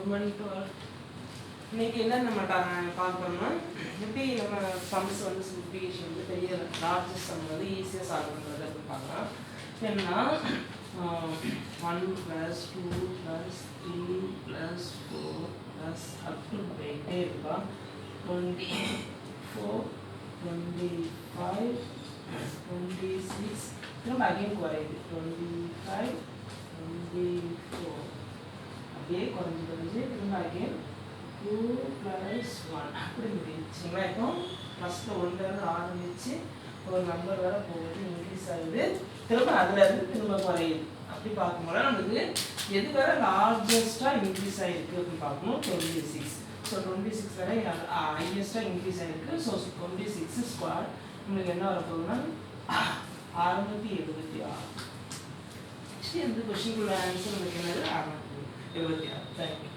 Good morning to all. இன்னைக்கு என்ன நம்ம பார்க்கணும்னா எப்படி நம்ம சம்ஸ் வந்து சிம்பிளிஃபிகேஷன் வந்து பெரிய லார்ஜஸ்ட் சம் வந்து ஈஸியாக சால்வ் பண்ணுறது அப்படின்னு பார்க்கலாம். என்னன்னா 1 + 2 + 3 + 4 + அப் டு போயிட்டே இருக்கலாம். 24 25 26 திரும்ப அகைன் குறையுது 25 24 அப்படியே குறைஞ்சி திரும்ப அகைன் 2 + 1 அப்படி முடிச்சுங்களா. இப்போ ஃபஸ்ட்டு 1லேருந்து ஆரம்பித்து ஒரு நம்பர் வர போகுது, இன்க்ரீஸ் ஆகுது, திரும்ப அதுலேருந்து திரும்ப குறையுது. அப்படி பார்க்கும்போது நம்மளுக்கு எது வர லார்ஜஸ்ட்டாக இன்க்ரீஸ் ஆகிருக்கு அப்படின்னு பார்க்கணும். 26. ஸோ 26 வரை ஹையஸ்ட்டாக இன்க்ரீஸ் ஆகிருக்கு. ஸோ 26 ஸ்கொயர் நம்மளுக்கு என்ன வரப்போகுதுன்னா 676. ஆக்சுவலி இந்த கொஷினுக்குள்ள ஆன்சர் நம்மளுக்கு என்னது 676. தேங்க்யூ.